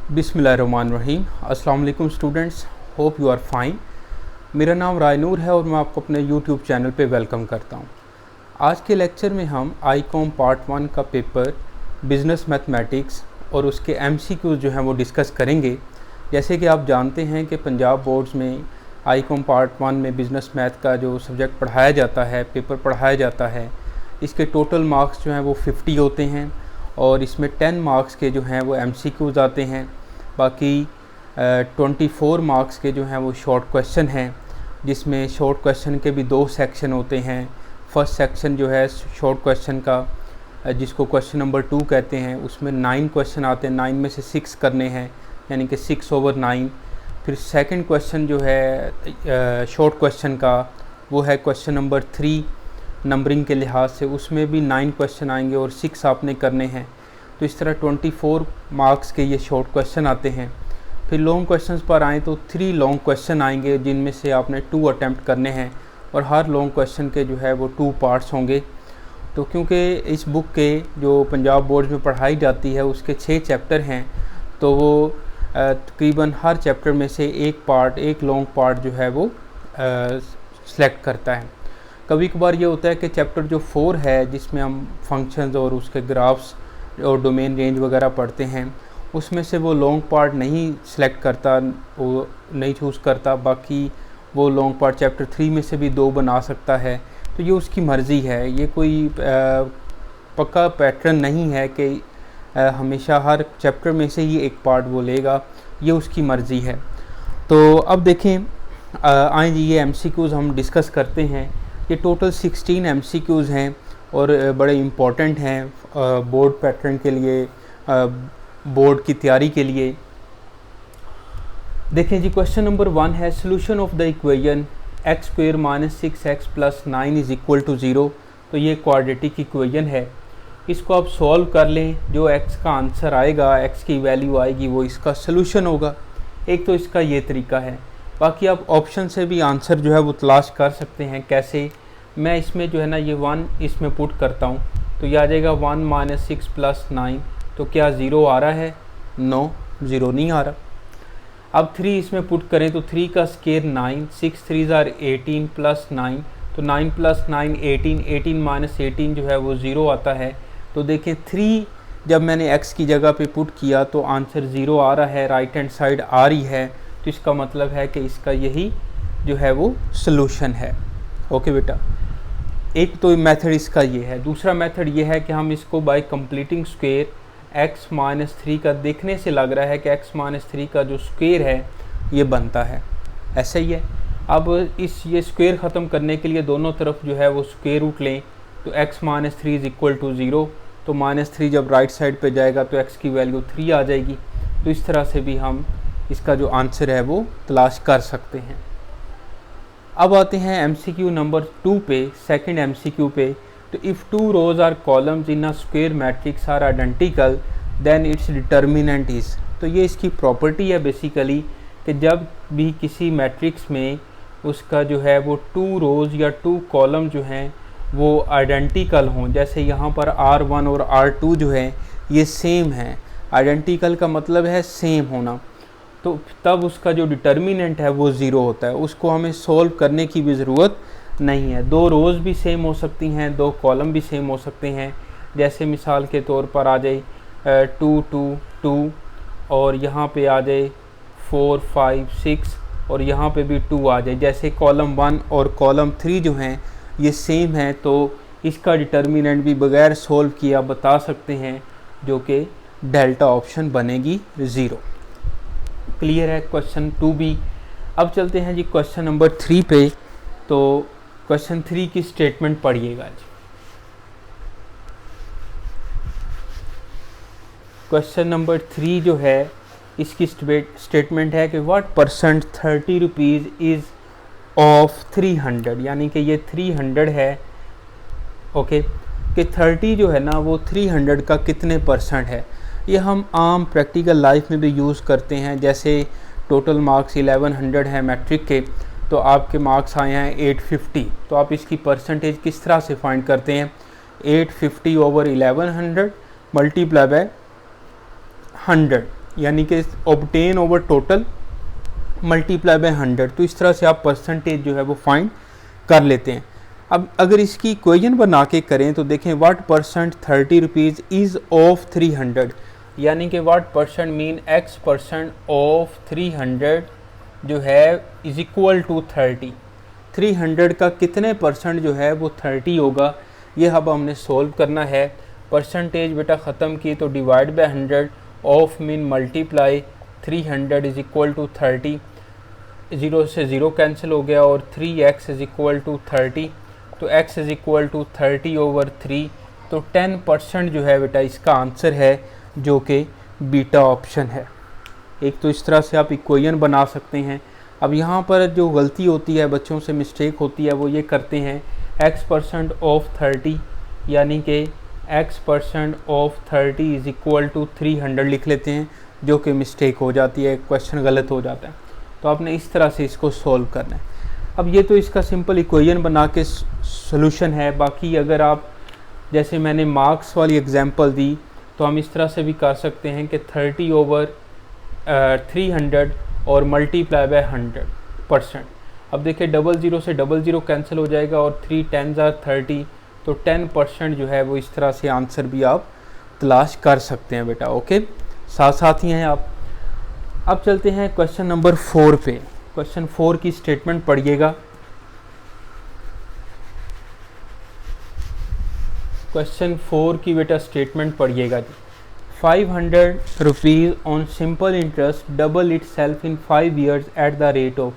बिस्मिल्लाहिर्रहमानिर्रहीम। अस्सलाम वालेकुम students, hope you are fine. मेरा नाम रायनूर है और मैं आपको अपने यूट्यूब चैनल पे वेलकम करता हूँ। आज के लेक्चर में हम आईकॉम पार्ट 1 का पेपर बिज़नेस मैथमेटिक्स और उसके एमसीक्यूज़ जो हैं वो डिस्कस करेंगे। जैसे कि आप जानते हैं कि पंजाब बोर्ड्स में आईकॉम पार्ट 1 में बिज़नेस मैथ का जो सब्जेक्ट पढ़ाया जाता है, पेपर पढ़ाया जाता है, इसके टोटल मार्क्स जो हैं वो 50 होते हैं और इसमें 10 मार्क्स के जो हैं वो एमसीक्यूज़ आते हैं। बाकी 24 मार्क्स के जो हैं वो शॉर्ट क्वेश्चन हैं, जिसमें शॉर्ट क्वेश्चन के भी 2 सेक्शन होते हैं। फर्स्ट सेक्शन जो है शॉर्ट क्वेश्चन का, जिसको क्वेश्चन नंबर 2 कहते हैं, उसमें 9 क्वेश्चन आते हैं, 9 में से 6 करने हैं, यानी कि 6/9। फिर सेकंड क्वेश्चन जो है शॉर्ट क्वेश्चन का, वो है क्वेश्चन नंबर 3 नंबरिंग के लिहाज से, उसमें भी 9 क्वेश्चन आएंगे और 6 आपने करने हैं। तो इस तरह 24 मार्क्स के ये शॉर्ट क्वेश्चन आते हैं। फिर लॉन्ग क्वेश्चंस पर आएँ तो 3 लॉन्ग क्वेश्चन आएंगे, जिनमें से आपने 2 अटैम्प्ट करने हैं और हर लॉन्ग क्वेश्चन के जो है वो 2 पार्ट्स होंगे। तो क्योंकि इस बुक के जो पंजाब बोर्ड में पढ़ाई जाती है उसके 6 चैप्टर हैं, तो वो तकरीबन हर चैप्टर में से एक लॉन्ग पार्ट जो है वो सिलेक्ट करता है। कभी कभार ये होता है कि चैप्टर जो 4 है, जिसमें हम फंक्शंस और उसके ग्राफ्स और डोमेन रेंज वगैरह पढ़ते हैं, उसमें से वो लॉन्ग पार्ट नहीं सिलेक्ट करता, वो नहीं चूज़ करता। बाकी वो लॉन्ग पार्ट चैप्टर 3 में से भी 2 बना सकता है। तो ये उसकी मर्ज़ी है, ये कोई पक्का पैटर्न नहीं है कि हमेशा हर चैप्टर में से ही एक पार्ट वो लेगा, ये उसकी मर्ज़ी है। तो अब देखें, आए जी ये एमसीक्यूज़ हम डिस्कस करते हैं। ये टोटल 16 एमसीक्यूज़ हैं और बड़े इम्पॉर्टेंट हैं बोर्ड पैटर्न के लिए, बोर्ड की तैयारी के लिए। देखें जी, क्वेश्चन नंबर 1 है solution of the equation x² - 6x + 9 = 0। तो ये क्वाड्रेटिक इक्वेशन है, इसको आप सॉल्व कर लें। जो x का आंसर आएगा, x की वैल्यू आएगी, वो इसका सोल्यूशन होगा। एक तो इसका ये तरीका है। बाकी आप ऑप्शन से भी आंसर जो है वो तलाश कर सकते हैं। कैसे? मैं इसमें जो है ना ये 1 इसमें पुट करता हूँ, तो ये आ जाएगा 1 - 6 + 9। तो क्या 0 आ रहा है? नो, 0 नहीं आ रहा। अब 3 इसमें पुट करें तो 3 का स्केयर 9, 6 3 = 18 + 9, तो 9 + 9 18, 18 - 18 जो है वो 0 आता है। तो देखें 3 जब मैंने x की जगह पे पुट किया तो आंसर 0 आ रहा है, राइट हैंड साइड आ रही है। तो इसका मतलब है कि इसका यही जो है वो सलूशन है। ओके बेटा, एक तो मेथड इसका ये है। दूसरा मेथड ये है कि हम इसको बाय कंप्लीटिंग स्क्वायर x - 3 का, देखने से लग रहा है कि x - 3 का जो स्क्वायर है ये बनता है, ऐसा ही है। अब ये स्क्वायर ख़त्म करने के लिए दोनों तरफ जो है वो स्क्वायर रूट लें, तो x - 3 = 0। तो -3 जब राइट साइड पे जाएगा तो x की वैल्यू 3 आ जाएगी। तो इस तरह से भी हम इसका जो आंसर है वो तलाश कर सकते हैं। अब आते हैं MCQ नंबर 2 पे, सेकंड MCQ पे। तो if 2 rows or columns in a square matrix are identical then its determinant is. तो ये इसकी प्रॉपर्टी है बेसिकली कि जब भी किसी मैट्रिक्स में उसका जो है वो 2 rows या 2 कॉलम जो हैं वो आइडेंटिकल हों, जैसे यहाँ पर R1 और R2 जो है ये सेम हैं। आइडेंटिकल का मतलब है सेम होना, तो तब उसका जो डिटर्मिनेंट है वो 0 होता है। उसको हमें सोल्व करने की भी ज़रूरत नहीं है। 2 रोज़ भी सेम हो सकती हैं, 2 कॉलम भी सेम हो सकते हैं। जैसे मिसाल के तौर पर आ जाए 2 2 2 और यहाँ पे आ जाए 4 5 6 और यहाँ पे भी 2 आ जाए। जैसे कॉलम 1 और कॉलम 3 जो हैं ये सेम हैं, तो इसका डिटर्मिनेंट भी बग़ैर सोल्व किया बता सकते हैं, जो कि डेल्टा ऑप्शन बनेगी 0। क्लियर है क्वेश्चन 2 भी। अब चलते हैं जी क्वेश्चन नंबर 3 पे। तो क्वेश्चन 3 की स्टेटमेंट पढ़िएगा जी। क्वेश्चन नंबर 3 जो है इसकी स्टेटमेंट है कि व्हाट % 30 रुपीज़ इज़ ऑफ 300, यानी कि ये 300 है। ओके, कि 30 जो है ना वो 300 का कितने % है। ये हम आम प्रैक्टिकल लाइफ में भी यूज़ करते हैं। जैसे टोटल मार्क्स 1100 है मैट्रिक के, तो आपके मार्क्स आए हैं 850, तो आप इसकी परसेंटेज किस तरह से फाइंड करते हैं? 850/1100 × 100, यानी कि obtain over total multiply by 100। तो इस तरह से आप परसेंटेज जो है वो फाइंड कर लेते हैं। अब अगर इसकी इक्वेशन बना के करें तो देखें what percent 30 rupees is of 300, यानी कि what percent mean x percent of 300 जो है इज़ इक्वल टू 30। 300 का कितने परसेंट जो है वो 30 होगा, ये अब हमने सोल्व करना है। परसेंटेज बेटा ख़त्म की तो divide by 100, of mean multiply 300 is equal to 30, 0 से 0 कैंसिल हो गया और 3x इज़ इक्वल टू 30, तो x is equal to 30 over 3, तो 10% जो है बेटा इसका आंसर है, जो कि बीटा ऑप्शन है। एक तो इस तरह से आप इक्वेशन बना सकते हैं। अब यहाँ पर जो गलती होती है, बच्चों से मिस्टेक होती है, वो ये करते हैं x परसेंट ऑफ 30 यानी कि x percent of 30 is equal to 300 लिख लेते हैं, जो कि मिस्टेक हो जाती है, क्वेश्चन गलत हो जाता है। तो आपने इस तरह से इसको सॉल्व करना है। अब ये तो इसका सिंपल इक्वेशन बना के सोल्यूशन है। बाकी अगर आप जैसे मैंने मार्क्स वाली एग्जांपल दी तो हम इस तरह से भी कर सकते हैं कि 30 ओवर 300 और मल्टीप्लाई बाय 100%। अब देखिए 00 से 00 कैंसिल हो जाएगा और 3 10s are 30, तो 10% जो है वो इस तरह से आंसर भी आप तलाश कर सकते हैं बेटा। ओके, साथ साथ ही हैं आप। अब चलते हैं क्वेश्चन नंबर 4 पे। क्वेश्चन 4 की स्टेटमेंट पढ़िएगा। क्वेश्चन 4 की बेटा स्टेटमेंट पढ़िएगा जी। 500 rupees on simple interest double it self in 5 years at the rate of,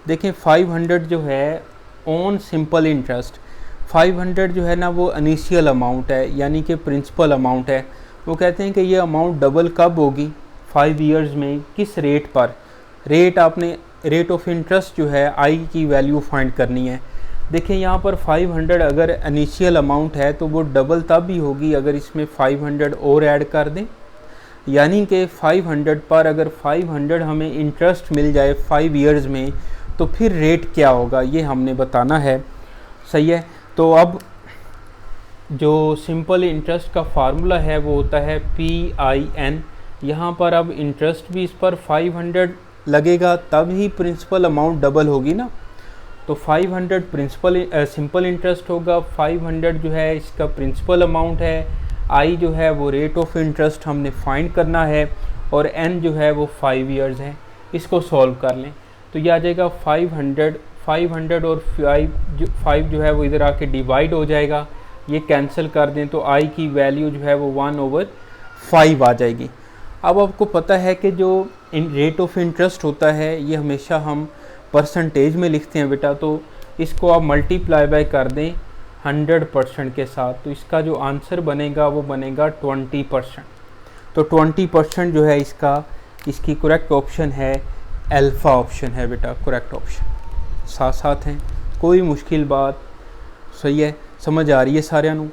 देखें 500 जो है ऑन सिंपल इंटरेस्ट, 500 जो है ना वो इनिशियल अमाउंट है, यानी कि प्रिंसिपल अमाउंट है। वो कहते हैं कि ये अमाउंट डबल कब होगी, 5 years में, किस रेट पर। रेट आपने रेट ऑफ इंटरेस्ट जो है आई की वैल्यू फाइंड करनी है। देखिए यहाँ पर 500 अगर इनिशियल अमाउंट है तो वो डबल तब ही होगी अगर इसमें 500 और ऐड कर दें, यानी कि 500 पर अगर 500 हमें इंटरेस्ट मिल जाए 5 years में तो फिर रेट क्या होगा, ये हमने बताना है। सही है। तो अब जो सिंपल इंटरेस्ट का फार्मूला है वो होता है PIN। यहाँ पर अब इंटरेस्ट भी इस पर 500 लगेगा तब ही प्रिंसिपल अमाउंट डबल होगी ना। तो 500 प्रिंसिपल सिंपल इंटरेस्ट होगा, 500 जो है इसका प्रिंसिपल अमाउंट है, आई जो है वो रेट ऑफ इंटरेस्ट हमने फाइंड करना है, और एन जो है वो 5 years है। इसको सॉल्व कर लें तो ये आ जाएगा 500 और 5 जो है वो इधर आके डिवाइड हो जाएगा, ये कैंसिल कर दें तो आई की वैल्यू जो है वो 1/5 आ जाएगी। अब आपको पता है कि जो रेट ऑफ इंटरेस्ट होता है ये हमेशा हम परसेंटेज में लिखते हैं बेटा, तो इसको आप मल्टीप्लाई बाय कर दें 100% के साथ, तो इसका जो आंसर बनेगा वो बनेगा 20%। तो 20% जो है इसकी करेक्ट ऑप्शन है अल्फ़ा ऑप्शन है बेटा, करेक्ट ऑप्शन। साथ साथ हैं, कोई मुश्किल बात, सही है, समझ आ रही है साਰਿਆਂ ਨੂੰ।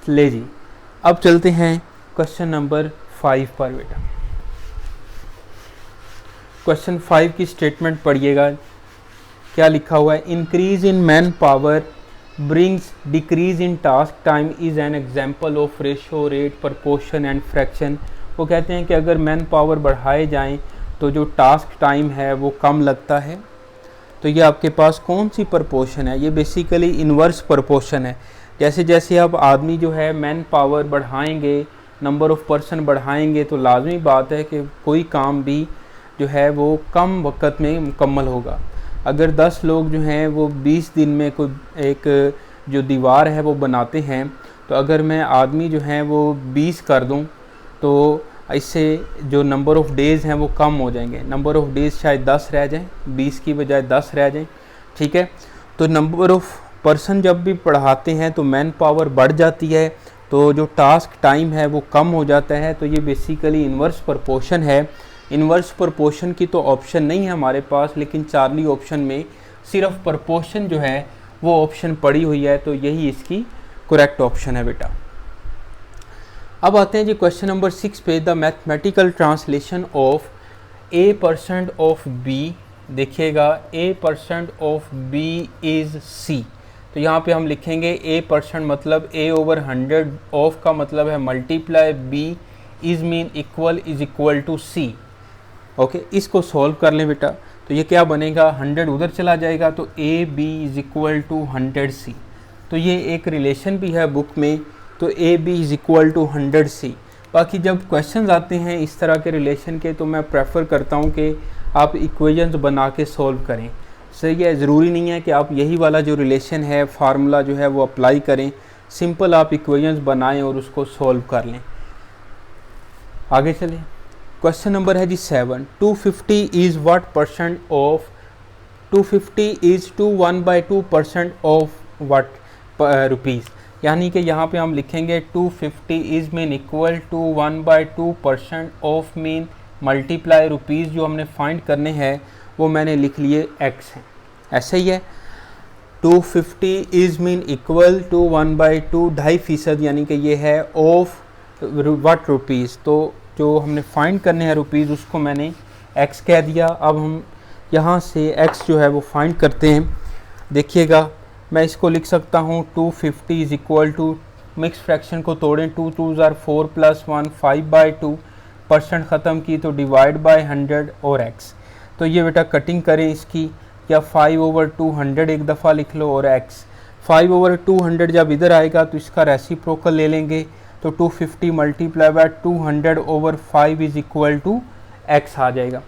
ले जी, अब चलते हैं क्वेश्चन नंबर 5 पर बेटा। क्वेश्चन 5 की स्टेटमेंट पढ़िएगा, क्या लिखा हुआ है। Increase in man power brings decrease in task time is an example of ratio, rate, proportion and fraction. वो कहते हैं कि अगर मैन पावर बढ़ाए जाएं तो जो टास्क टाइम है वो कम लगता है। तो ये आपके पास कौन सी प्रपोर्शन है, ये बेसिकली इन्वर्स प्रपोर्शन है। जैसे जैसे अब आदमी जो है मैन पावर बढ़ाएंगे, नंबर ऑफ़ पर्सन बढ़ाएंगे, तो लाजमी बात है कि कोई काम भी जो है वो कम वक्त में मुकम्मल होगा। अगर 10 लोग जो हैं वो 20 दिन में कोई एक जो दीवार है वो बनाते हैं, तो अगर मैं आदमी जो हैं वो 20 कर दूं तो इससे जो नंबर ऑफ़ डेज़ हैं वो कम हो जाएंगे। नंबर ऑफ़ डेज़ शायद 10 रह जाएं, 20 की बजाय 10 रह जाएं, ठीक है। तो नंबर ऑफ़ पर्सन जब भी पढ़ाते हैं तो मैन पावर बढ़ जाती है, तो जो टास्क टाइम है वो कम हो जाता है। तो ये बेसिकली इन्वर्स प्रपोर्शन है। इन्वर्स प्रपोर्शन की तो ऑप्शन नहीं है हमारे पास, लेकिन चार्ली ऑप्शन में सिर्फ प्रपोर्शन जो है वो ऑप्शन पड़ी हुई है, तो यही इसकी करेक्ट ऑप्शन है बेटा। अब आते हैं जी क्वेश्चन नंबर 6 पे। The mathematical translation of A% of B, देखिएगा A% of B is C। तो यहाँ पे हम लिखेंगे A% मतलब A/100, ऑफ का मतलब है multiply, B is mean equal is equal to C। Okay, इसको सॉल्व कर लें बेटा, तो ये क्या बनेगा, 100 उधर चला जाएगा तो A B is equal to 100 C। तो ये एक रिलेशन भी है बुक में, तो A B is equal to 100 C। बाकी जब क्वेश्चंस आते हैं इस तरह के रिलेशन के, तो मैं प्रेफर करता हूँ कि आप इक्वेशंस बना के सॉल्व करें। सही है, ज़रूरी नहीं है कि आप यही वाला जो रिलेशन है, फार्मूला जो है वो अप्लाई करें, सिंपल आप इक्वेशंस बनाएं और उसको सॉल्व कर लें। आगे चलें, क्वेश्चन नंबर है जी 7। 250 is what percent of 250 is to 1/2% of what rupees. यानी कि यहाँ पे हम लिखेंगे 250 is mean equal to 1/2% of mean multiply rupees जो हमने फाइंड करने हैं वो मैंने लिख लिए x हैं, ऐसे ही है। 250 इज़ मीन इक्वल टू 1/2 2.5%, यानी कि ये है ऑफ व्हाट रुपीज़। तो जो हमने फाइंड करने हैं रुपीज़ उसको मैंने x कह दिया। अब हम यहाँ से x जो है वो फाइंड करते हैं। देखिएगा, मैं इसको लिख सकता हूँ 250 is equal to, mix fraction को तोड़ें, 2 2s are 4 + 1 5/2, परसेंट ख़त्म की तो डिवाइड बाय 100 और x। तो ये बेटा कटिंग करें इसकी, या 5/200 एक दफ़ा लिख लो और x। 5/200 जब इधर आएगा तो इसका रेसिप्रोकल ले लेंगे, तो 250 multiply by 200/5 is equal to x आ जाएगा।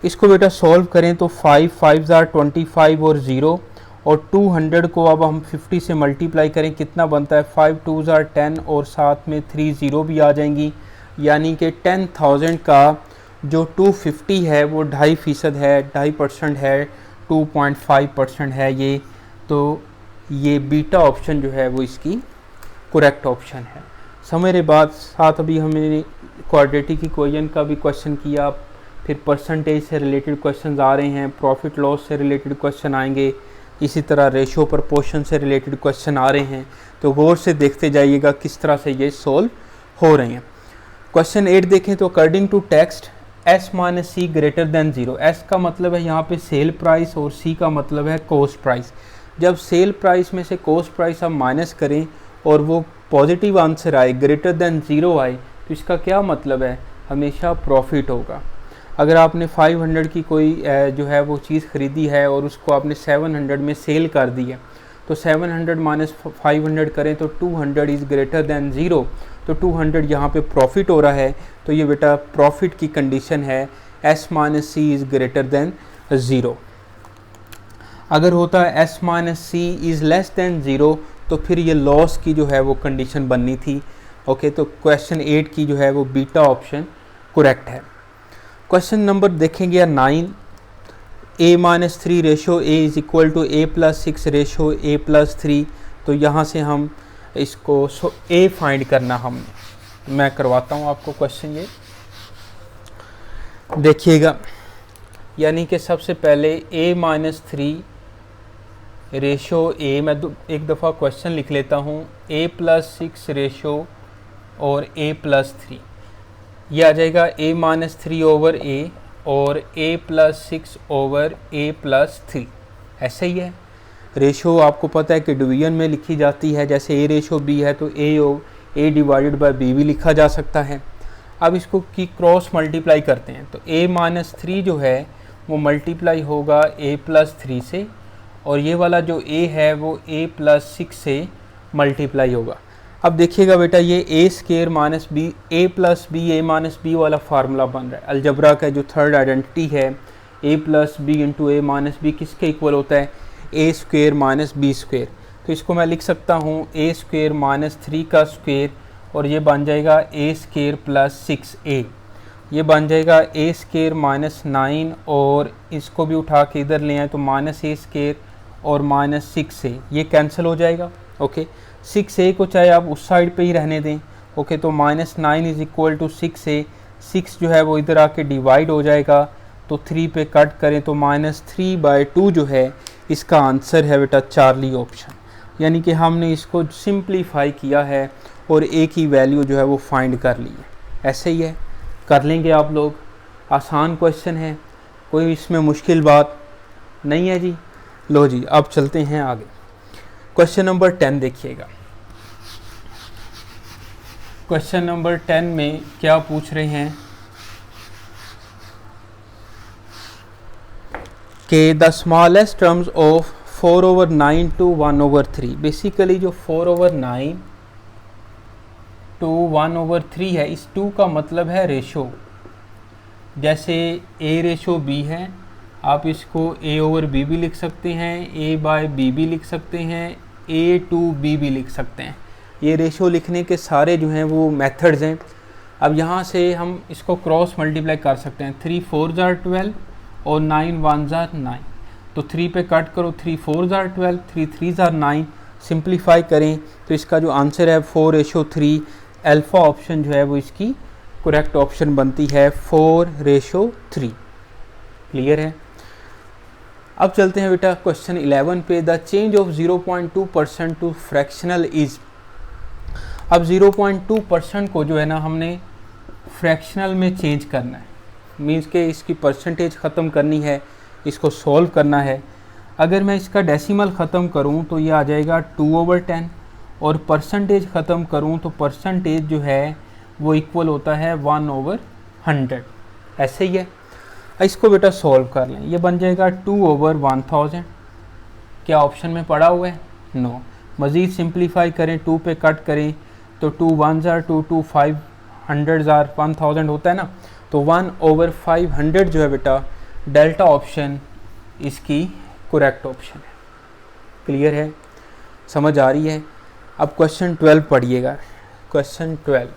इसको बेटा सॉल्व करें तो 5 5s are 25 और 0, और 200 को अब हम 50 से मल्टीप्लाई करें, कितना बनता है, 5 2s are 10 और साथ में 3 0 भी आ जाएंगी। यानी कि 10,000 का जो 250 है वो 2.5% है, 2.5% है, 2.5% है ये। तो ये बीटा ऑप्शन जो है वो इसकी करेक्ट ऑप्शन है। समझने बाद साथ अभी हमने क्वाड्रेटिक इक्वेशन का भी क्वेश्चन किया, फिर परसेंटेज से रिलेटेड क्वेश्चन आ रहे हैं, प्रॉफिट लॉस से रिलेटेड क्वेश्चन आएंगे, इसी तरह रेशो प्रपोर्शन से रिलेटेड क्वेश्चन आ रहे हैं। तो गौर से देखते जाइएगा किस तरह से ये सोल्व हो रहे हैं। क्वेश्चन 8 देखें तो according to text S - C greater than 0। S का मतलब है यहाँ पे सेल प्राइस और C का मतलब है कॉस्ट प्राइस। जब सेल प्राइस में से कॉस्ट प्राइस हम माइनस करें और वो पॉजिटिव आंसर आए, ग्रेटर देन 0 आए, तो इसका क्या मतलब है, हमेशा प्रॉफिट होगा। अगर आपने 500 की कोई जो है वो चीज़ ख़रीदी है और उसको आपने 700 में सेल कर दी है, तो 700 - 500 करें तो 200 इज़ ग्रेटर देन 0, तो 200 यहाँ पे प्रॉफिट हो रहा है। तो ये बेटा प्रॉफिट की कंडीशन है, S - C is greater than 0। अगर होता है S - C is less than 0, तो फिर ये लॉस की जो है वो कंडीशन बननी थी। ओके, तो क्वेश्चन 8 की जो है वो बीटा ऑप्शन करेक्ट है। क्वेश्चन नंबर देखेंगे 9। A - 3 ratio A is equal to A + 6 ratio A + 3। तो यहाँ से हम इसको A फाइंड करना, मैं करवाता हूँ आपको क्वेश्चन। ये देखिएगा, यानी कि सबसे पहले A - 3 रेशो A, मैं एक दफ़ा क्वेश्चन लिख लेता हूँ, A + 6 रेशो और A + 3। ये आ जाएगा A - 3 ओवर A और A + 6 ओवर A + 3, ऐसे ही है। रेशो आपको पता है कि डिवीजन में लिखी जाती है, जैसे A रेशो B है तो A डिवाइडेड बाय B भी लिखा जा सकता है। अब इसको की क्रॉस मल्टीप्लाई करते हैं, तो A - 3 जो है वो मल्टीप्लाई होगा A + 3 से, और ये वाला जो A है वो A + 6 से मल्टीप्लाई होगा। अब देखिएगा बेटा, ये A² - B, A + B A - B वाला फार्मूला बन रहा है। अलजबरा का जो थर्ड आइडेंटिटी है, A + B × A - B किसके इक्वल होता है, A² - B²। तो इसको मैं लिख सकता हूँ A² - 3 का स्क्वेयर, और ये बन जाएगा A² + 6A। ये बन जाएगा A² - 9, और इसको भी उठा के इधर ले आए तो -A² और -6A, ये कैंसिल हो जाएगा। ओके, 6A को चाहे आप उस साइड पे ही रहने दें। ओके, तो -9 इज़ इक्वल टू 6A। 6 जो है वो इधर आके डिवाइड हो जाएगा, तो 3 पे कट करें तो -3/2 जो है इसका आंसर है बेटा चार्ली ऑप्शन। यानी कि हमने इसको सिंप्लीफाई किया है और A की वैल्यू जो है वो फाइंड कर ली है। ऐसे ही है, कर लेंगे आप लोग। आसान क्वेश्चन है, कोई इसमें मुश्किल बात नहीं है जी। लो जी, अब चलते हैं आगे। क्वेश्चन नंबर 10 देखिएगा। क्वेश्चन नंबर 10 में क्या पूछ रहे हैं, कि the smallest terms of 4/9 to 1/3। Basically जो 4/9 to 1/3 है, इस 2 का मतलब है रेशो। जैसे A/B है, आप इसको A/B भी लिख सकते हैं, A/B भी लिख सकते हैं, A/B भी लिख सकते हैं। ये रेशो लिखने के सारे जो हैं वो मेथड्स हैं। अब यहाँ से हम इसको क्रॉस मल्टीप्लाई कर सकते हैं। 3 4 are 12 और 9 1 are 9। तो 3 पे कट करो, 3 4 are 12, 3 3 are 9। सिंप्लीफाई करें तो इसका जो आंसर है 4/3। अल्फ़ा ऑप्शन जो है वो इसकी करेक्ट ऑप्शन बनती है, 4/3। क्लियर है। अब चलते हैं बेटा क्वेश्चन 11 पे। The change of 0.2% to fractional is. अब 0.2% को जो है ना हमने फ्रैक्शनल में चेंज करना है, मीन्स के इसकी परसेंटेज ख़त्म करनी है, इसको सॉल्व करना है। अगर मैं इसका डेसिमल ख़त्म करूं तो ये आ जाएगा 2/10, और परसेंटेज ख़त्म करूं तो परसेंटेज जो है वो इक्वल होता है 1/100। ऐसे ही है। इसको बेटा सॉल्व कर लें, ये बन जाएगा 2/1000। क्या ऑप्शन में पड़ा हुआ है? नो। मज़ीद सिंप्लीफाई करें, 2 पे कट करें तो 2 1s are 2, 2 5 100s are 1000 होता है ना। तो 1/500 जो है बेटा डेल्टा ऑप्शन इसकी करेक्ट ऑप्शन है। क्लियर है, समझ आ रही है। अब क्वेश्चन 12 पढ़िएगा। क्वेश्चन 12,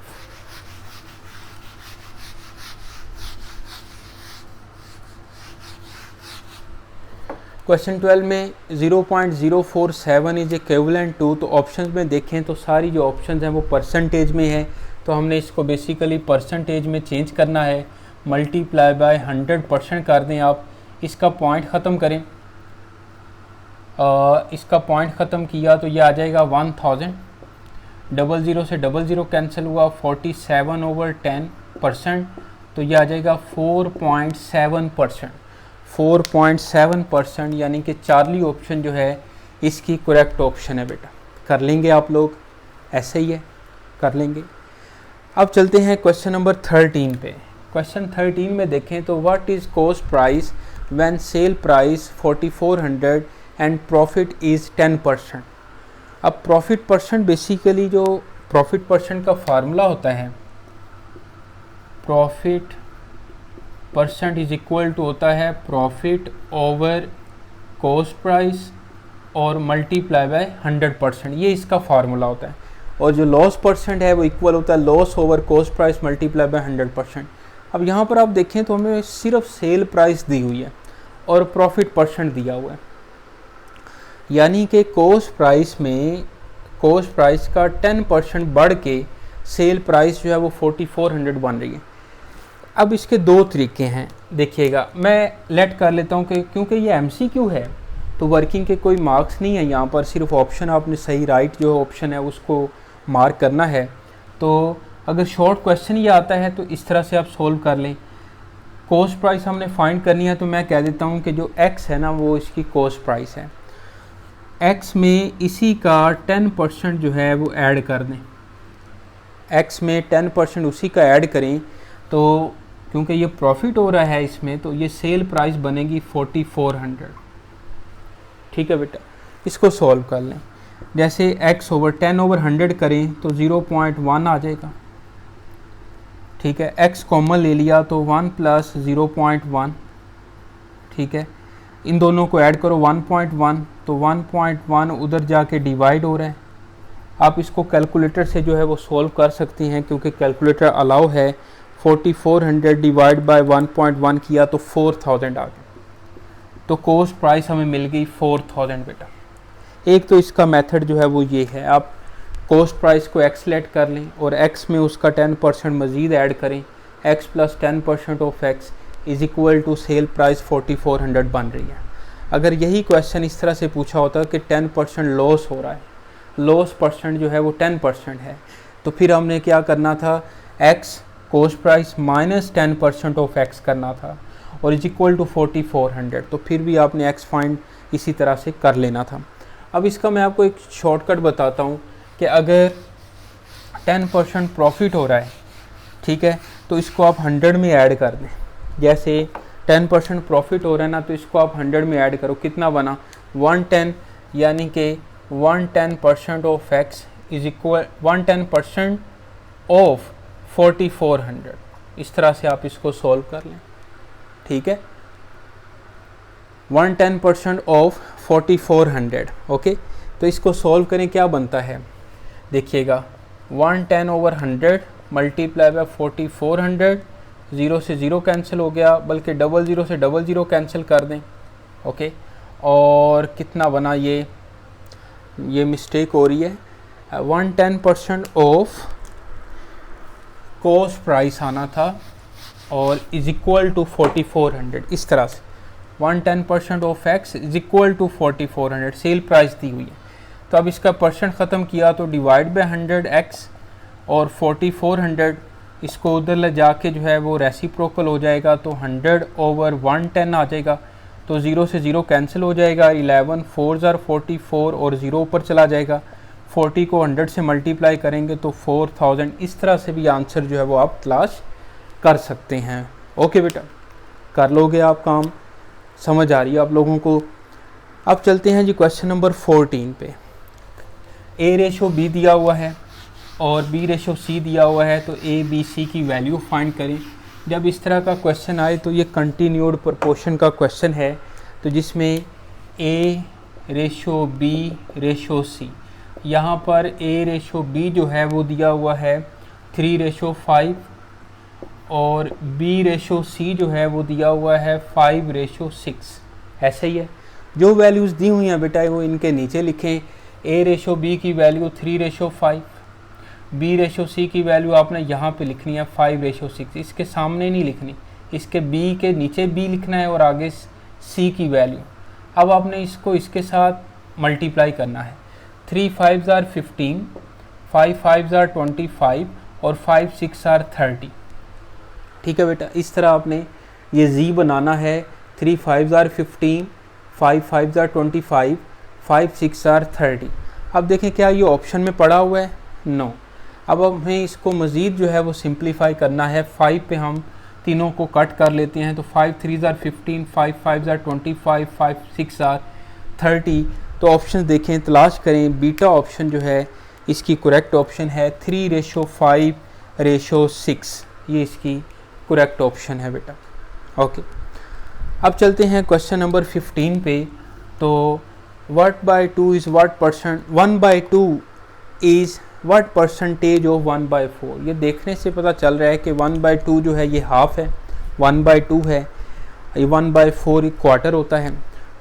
क्वेश्चन 12 में 0.047 इज इक्विवेलेंट टू। तो ऑप्शंस में देखें तो सारी जो ऑप्शंस हैं वो परसेंटेज में है, तो हमने इसको बेसिकली परसेंटेज में चेंज करना है। मल्टीप्लाई बाय 100% कर दें आप। इसका पॉइंट ख़त्म करें, इसका पॉइंट ख़त्म किया तो ये आ जाएगा 1000। 00 से 00 कैंसिल हुआ, 47/10%, तो ये आ जाएगा 4.7%। 4.7% यानी कि चार्ली ऑप्शन जो है इसकी करेक्ट ऑप्शन है बेटा। कर लेंगे आप लोग, ऐसे ही है, कर लेंगे। अब चलते हैं क्वेश्चन नंबर 13 पे। क्वेश्चन 13 में देखें तो what is cost price when sale price 4400 and profit is 10%। अब प्रॉफिट परसेंट, बेसिकली जो प्रॉफिट परसेंट का फार्मूला होता है, profit percent is equal to होता है प्रॉफिट ओवर कॉस्ट प्राइस और मल्टीप्लाई बाय 100%। ये इसका फार्मूला होता है। और जो लॉस परसेंट है वो इक्वल होता है loss over cost price multiply by 100%। अब यहाँ पर आप देखें तो हमें सिर्फ सेल प्राइस दी हुई है और प्रॉफिट परसेंट दिया हुआ है, यानी कि कॉस्ट प्राइस में कॉस्ट प्राइस का 10% बढ़ के सेल प्राइस जो है वो 4400 बन रही है। अब इसके दो तरीके हैं, देखिएगा। मैं लेट कर लेता हूँ कि क्योंकि ये MCQ है तो वर्किंग के कोई मार्क्स नहीं है यहाँ पर, सिर्फ ऑप्शन आपने सही राइट जो ऑप्शन है उसको मार्क करना है। तो अगर शॉर्ट क्वेश्चन ये आता है तो इस तरह से आप सोल्व कर लें। कॉस्ट प्राइस हमने फाइंड करनी है, तो मैं कह देता हूँ कि जो x है ना वो इसकी कॉस्ट प्राइस है। x में इसी का 10% जो है वो ऐड कर दें, x में 10% उसी का ऐड करें, तो क्योंकि ये प्रॉफिट हो रहा है इसमें, तो ये सेल प्राइस बनेगी 4400। ठीक है बेटा, इसको सॉल्व कर लें। जैसे x ओवर 10/100 करें तो 0.1 आ जाएगा। ठीक है, x कॉमन ले लिया तो 1 + 0.1। ठीक है, इन दोनों को ऐड करो 1.1, तो 1.1 उधर जाके डिवाइड हो रहा है। आप इसको कैलकुलेटर से जो है वो सॉल्व कर सकती हैं क्योंकि कैलकुलेटर अलाउ है। 4400 डिवाइड बाय 1.1 किया तो 4000 आ गया। तो कॉस्ट प्राइस हमें मिल गई 4000 बेटा। एक तो इसका मेथड जो है वो ये है, आप कॉस्ट प्राइस को x लेट कर लें और x में उसका 10% मज़ीद ऐड करें। x + 10% of x is equal to sale price 4400 बन रही है। अगर यही क्वेश्चन इस तरह से पूछा होता कि 10% लॉस हो रहा है, लॉस परसेंट जो है वो 10% है, तो फिर हमने क्या करना था, x cost price minus 10% of x करना था और इज इक्वल टू 4400। तो फिर भी आपने x फाइंड इसी तरह से कर लेना था। अब इसका मैं आपको एक शॉर्टकट बताता हूँ कि अगर 10% प्रॉफिट हो रहा है, ठीक है, तो इसको आप 100 में ऐड कर दें। जैसे 10% प्रॉफिट हो रहा है ना, तो इसको आप 100 में ऐड करो, कितना बना 110, यानी कि 110% of x is equal 110% of 4400। इस तरह से आप इसको सॉल्व कर लें, ठीक है। 110% ऑफ 4400, ओके। तो इसको सॉल्व करें, क्या बनता है देखिएगा, 110/100 मल्टीप्लाई बाय 4400, 0 से 0 कैंसिल हो गया, बल्कि 00 से 00 कैंसिल कर दें, ओके। और कितना बना, ये मिस्टेक हो रही है, 110% ऑफ कॉस्ट प्राइस आना था और इज इक्वल टू 4400, इस तरह से 110% of x is equal to 4400 sale price दी हुई है। तो अब इसका परसेंट ख़त्म किया तो डिवाइड बाय 100x और 4400, इसको उधर ले जाके जो है वो रेसिप्रोकल हो जाएगा, तो 100/110 आ जाएगा। तो 0 से 0 कैंसिल हो जाएगा, 11 4s are 44 और 0 ऊपर चला जाएगा। 40 को 100 से मल्टीप्लाई करेंगे तो 4000। इस तरह से भी आंसर जो है वो आप तलाश कर सकते हैं। ओके बेटा, कर लोगे आप काम, समझ आ रही है आप लोगों को। अब चलते हैं जी क्वेश्चन नंबर 14 पे। A/B दिया हुआ है और B/C दिया हुआ है, तो A, B, C की वैल्यू फाइंड करें। जब इस तरह का क्वेश्चन आए तो ये कंटिन्यूड प्रोपोर्शन का क्वेश्चन है, तो जिसमें A/B/C, यहाँ पर A/B जो है वो दिया हुआ है 3/5 और B/C जो है वो दिया हुआ है 5/6। ऐसे ही है, जो वैल्यूज़ दी हुई हैं बेटा वो इनके नीचे लिखें। A/B की वैल्यू 3/5, B/C की वैल्यू आपने यहाँ पे लिखनी है 5/6, इसके सामने नहीं लिखनी, इसके B के नीचे B लिखना है और आगे C की वैल्यू। अब आपने इसको इसके साथ मल्टीप्लाई करना है, 3 5s are 15, 5 5s are 25 और 5 6 are 30। ठीक है बेटा, इस तरह आपने ये Z बनाना है। 3 5s are 15, 5 5s are 25, 5 6 are 30। अब देखें क्या ये ऑप्शन में पड़ा हुआ है, नो। अब हमें इसको मज़ीद जो है वो सिंप्लीफाई करना है। 5 पे हम तीनों को कट कर लेते हैं, तो 5 3s are 15, 5 5s are 25, 5 6 are 30। तो ऑप्शन देखें, तलाश करें। बीटा ऑप्शन जो है इसकी करेक्ट ऑप्शन है 3/5/6, ये इसकी करेक्ट ऑप्शन है बेटा। ओके, अब चलते हैं क्वेश्चन नंबर 15 पे। तो 1/2 is what percent, 1/2 is what percentage of 1/4। ये देखने से पता चल रहा है कि 1/2 जो है ये हाफ है, 1/2 है, ये 1/4 एक क्वार्टर होता है।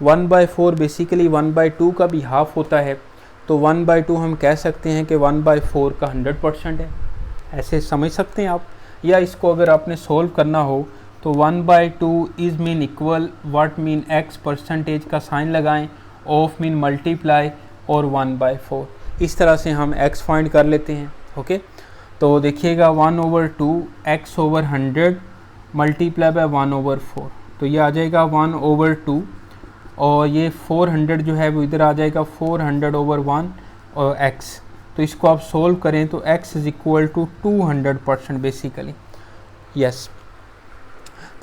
1/4 बेसिकली 1/2 का भी हाफ होता है, तो 1/2 हम कह सकते हैं कि 1/4 का 100% है, ऐसे समझ सकते हैं आप। या इसको अगर आपने सोल्व करना हो तो 1/2 is mean equal, what mean x percentage का साइन लगाएं, ऑफ मीन मल्टीप्लाई और 1/4। इस तरह से हम x फाइंड कर लेते हैं। ओके, तो देखिएगा 1/2 x/100 मल्टीप्लाई बाय 1/4, तो ये आ जाएगा 1/2 और ये 400 जो है वो इधर आ जाएगा 400/1 और x। तो इसको आप सोल्व करें तो x is equal to 200% basically, yes.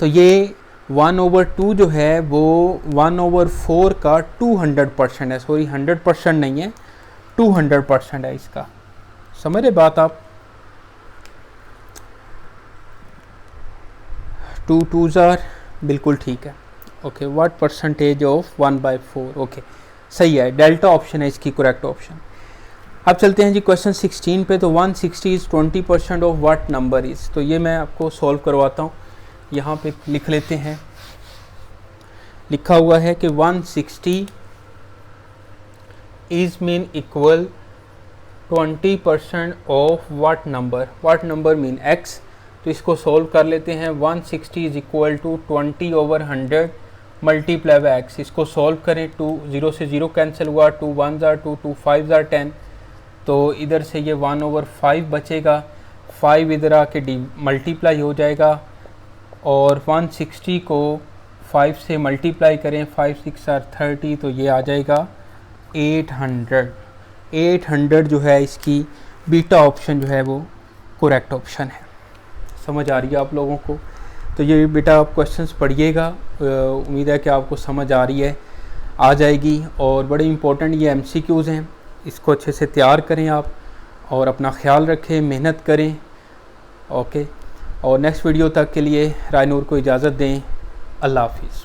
तो ये 1/2 जो है वो 1/4 का 200% है, सॉरी 100% नहीं है, 200% है इसका। समझ रहे बात आप? 2 2s are बिल्कुल ठीक है। Okay, what percentage of 1/4, okay सही है, डेल्टा ऑप्शन है इसकी करेक्ट ऑप्शन। अब चलते हैं जी क्वेश्चन 16 पे। तो 160 is 20% of what number is. तो ये मैं आपको सॉल्व करवाता हूँ, यहाँ पे लिख लेते हैं। लिखा हुआ है कि 160 is mean equal 20% of what number, what number mean x। तो इसको सोल्व कर लेते हैं। 160 is equal to 20/100 multiply by x। इसको सोल्व करें, 2 0 से 0 कैंसिल हुआ, 2 1s are 2, 2 5s are 10, तो इधर से ये 1/5 बचेगा, 5 इधर आके मल्टीप्लाई हो जाएगा और 160 को 5 से मल्टीप्लाई करें, 5 6 are 30, तो ये आ जाएगा 800। 800 जो है इसकी बीटा ऑप्शन जो है वो करेक्ट ऑप्शन है। समझ आ रही है आप लोगों को? तो ये बेटा आप क्वेश्चंस पढ़िएगा, उम्मीद है कि आपको समझ आ रही है, आ जाएगी। और बड़े इंपॉर्टेंट ये MCQs हैं, इसको अच्छे से तैयार करें आप और अपना ख्याल रखें, मेहनत करें। ओके, और नेक्स्ट वीडियो तक के लिए रायनूर को इजाज़त दें। अल्लाह हाफिज़।